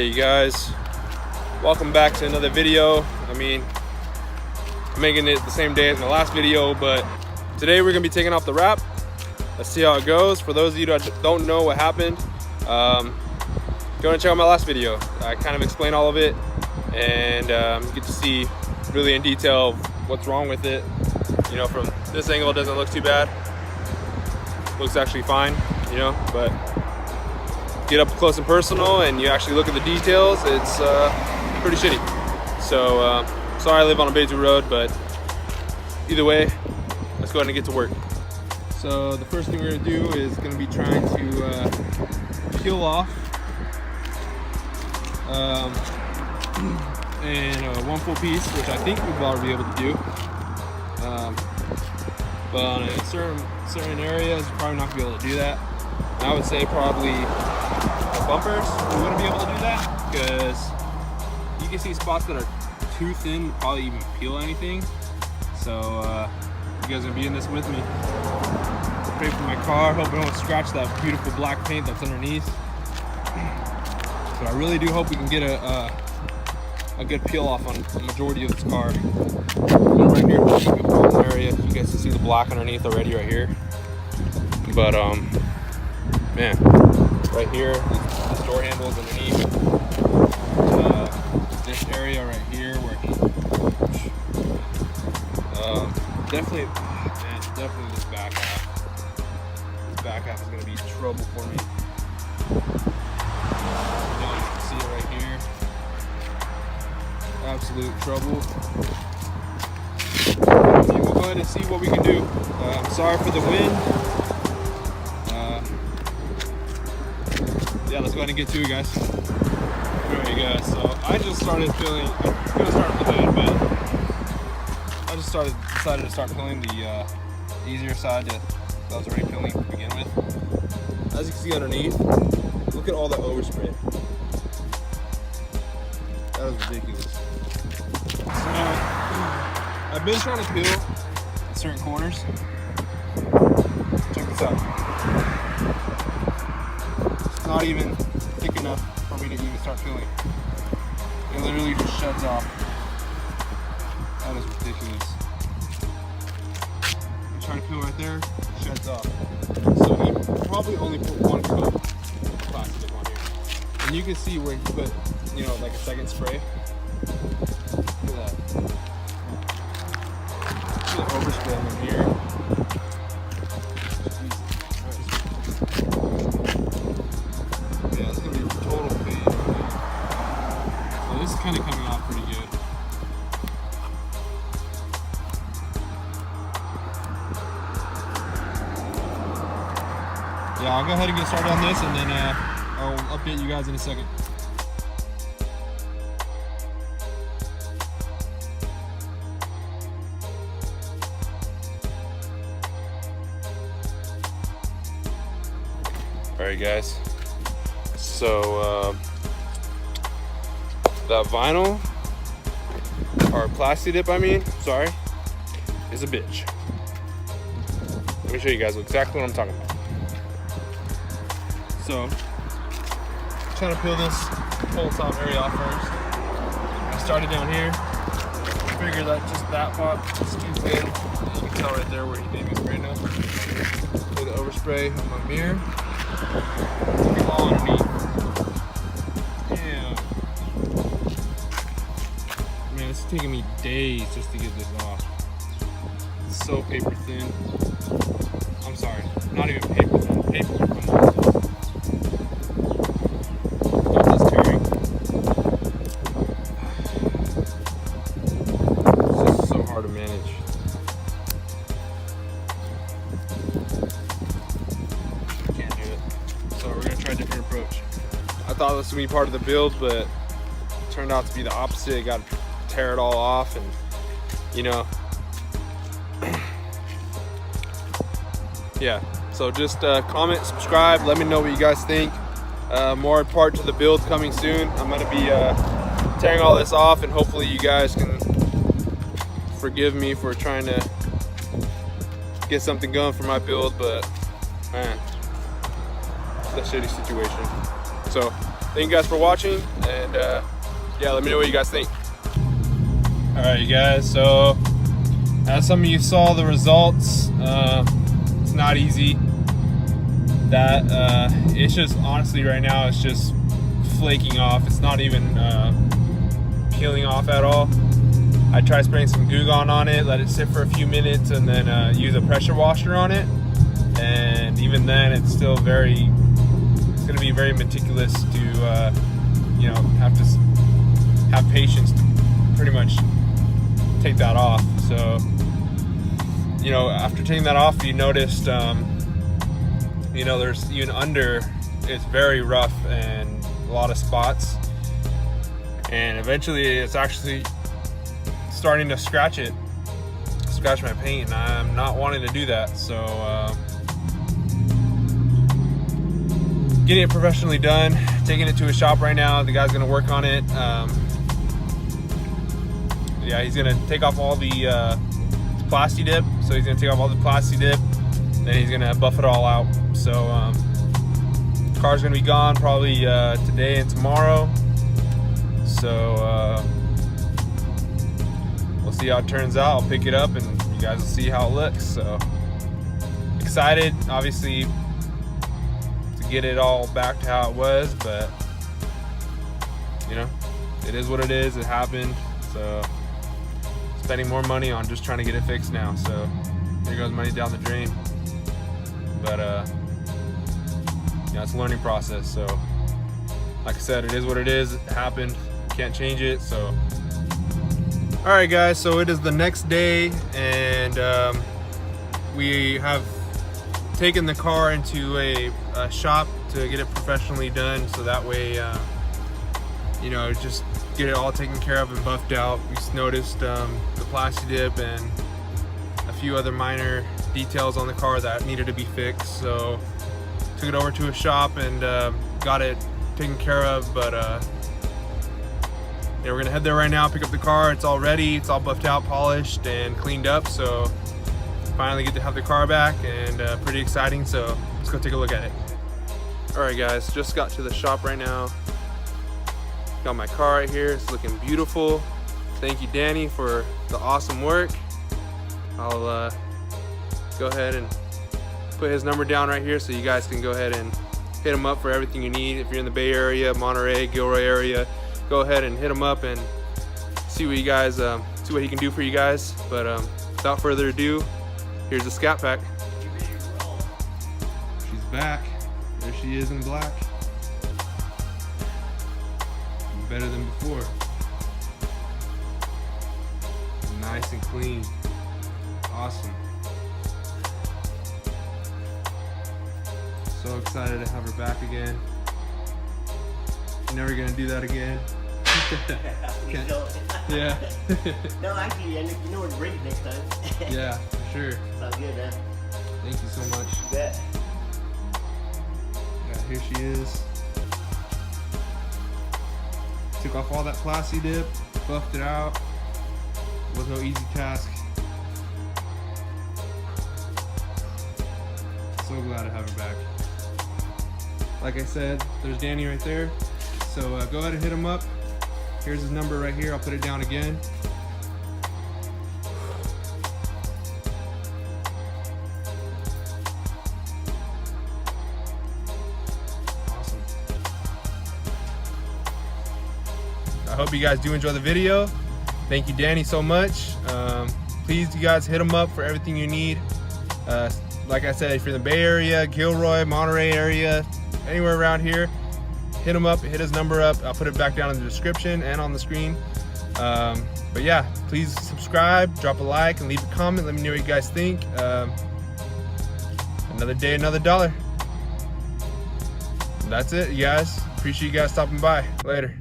Hey guys, welcome back to another video. I'm making it the same day as my last video, but today we're gonna be taking off the wrap. Let's see how it goes. For those of you that don't know what happened, go and check out my last video. I kind of explain all of it, and you get to see really in detail what's wrong with it. You know, from this angle it doesn't look too bad. Looks actually fine, you know, but get up close and personal and you actually look at the details, it's pretty shitty. So sorry I live on a busy road, but either way, let's go ahead and get to work. So the first thing we're gonna do is gonna be trying to peel off and one full piece, which I think we'll probably be able to do. But on a certain areas, you're probably not gonna be able to do that. And I would say probably the bumpers, we wouldn't be able to do that because you can see spots that are too thin to probably even peel anything. So you guys are gonna be in this with me. Pray for my car, hope I don't scratch that beautiful black paint that's underneath. So I really do hope we can get a good peel off on the majority of this car. Right here, the bottom area, you guys can see the black underneath already right here. But man, right here, this door handle is underneath. This area right here, where definitely this back half. This back half is gonna be trouble for me. You know, you can see it right here. Absolute trouble. We'll go ahead and see what we can do. Sorry for the wind. Yeah, let's go ahead and get to it, guys. Alright guys, so I just started peeling, I'm gonna start with the bad bed. I just decided to start peeling the easier side that I was already peeling to begin with. As you can see underneath, look at all the overspray. That was ridiculous. So, I've been trying to peel in certain corners. Check this out. It's not even thick enough for me to even start peeling. It literally just shuts off. That is ridiculous. You try to peel right there, it shuts off. So you probably only put one coat of plastic on here. And you can see where you put, you know, like a second spray. Look at that. Look at the overspray in here. Yeah, it's gonna be a total pain. So this is kind of coming off pretty good. Yeah, I'll go ahead and get started on this, and then I'll update you guys in a second. Alright guys, so that vinyl, or plastic dip sorry, is a bitch. Let me show you guys exactly what I'm talking about. So, I'm trying to peel this whole top area off first. I started down here, figured that just that part is too thin. You can tell right there where he gave me spray now. Put the overspray on my mirror. All underneath. Damn. Man, it's taking me days just to get this off. It's so paper thin. I'm sorry, not even paper thin. Paper would come off. Stop this tearing. It's just so hard to manage. So we're gonna try a different approach. I thought this would be part of the build, but it turned out to be the opposite. I got to tear it all off, and you know, yeah. So just comment, subscribe, let me know what you guys think. More part to the build coming soon. I'm gonna be tearing all this off, and hopefully you guys can forgive me for trying to get something going for my build, but man, it's a shitty situation. So thank you guys for watching, and yeah, let me know what you guys think. All right, you guys, so as some of you saw the results, it's not easy. That it's just, honestly, right now it's just flaking off. It's not even peeling off at all. I tried spraying some Goo Gone on it, let it sit for a few minutes, and then use a pressure washer on it, and even then it's still it's going to be very meticulous to you know, have to have patience to pretty much take that off. So, you know, after taking that off, you noticed you know, there's even under, it's very rough and a lot of spots, and eventually it's actually starting to scratch my paint, and I'm not wanting to do that. So getting it professionally done, taking it to a shop right now. The guy's gonna work on it. Yeah, he's gonna take off all the plasti dip. So he's gonna take off all the plasti dip, then he's gonna buff it all out. So the car's gonna be gone probably today and tomorrow. So we'll see how it turns out. I'll pick it up and you guys will see how it looks. So excited, obviously, to get it all back to how it was, but you know, it is what it is. It happened. So spending more money on just trying to get it fixed now. So there goes money down the drain. But yeah, it's a learning process. So like I said, it is what it is. It happened. Can't change it. So all right, guys, so it is the next day, and we have taken the car into a shop to get it professionally done, so that way you know, just get it all taken care of and buffed out. We just noticed the plasti dip and a few other minor details on the car that needed to be fixed, so took it over to a shop and got it taken care of. But yeah, we're gonna head there right now, pick up the car. It's all ready, it's all buffed out, polished, and cleaned up. So finally get to have the car back, and pretty exciting. So let's go take a look at it. All right, guys, just got to the shop right now. Got my car right here. It's looking beautiful. Thank you, Danny, for the awesome work. I'll go ahead and put his number down right here so you guys can go ahead and hit him up for everything you need. If you're in the Bay Area, Monterey, Gilroy area, go ahead and hit him up and see what you guys see what he can do for you guys. But without further ado, here's the Scat Pack. She's back. There she is in black. Better than before. Nice and clean. Awesome. So excited to have her back again. Never gonna do that again. Yeah. No, actually, you know where to bring it next time. Yeah, for sure. Sounds good, man. Thank you so much. You bet. Yeah, here she is. Took off all that plasti dip, buffed it out. Was no easy task. So glad to have her back. Like I said, there's Danny right there. So go ahead and hit him up. Here's his number right here. I'll put it down again. Awesome. I hope you guys do enjoy the video. Thank you, Danny, so much. Please, you guys, hit him up for everything you need. Like I said, if you're in the Bay Area, Gilroy, Monterey area, anywhere around here, hit him up, hit his number up. I'll put it back down in the description and on the screen. But yeah, please subscribe, drop a like, and leave a comment. Let me know what you guys think. Another day, another dollar. That's it, you guys. Appreciate you guys stopping by. Later.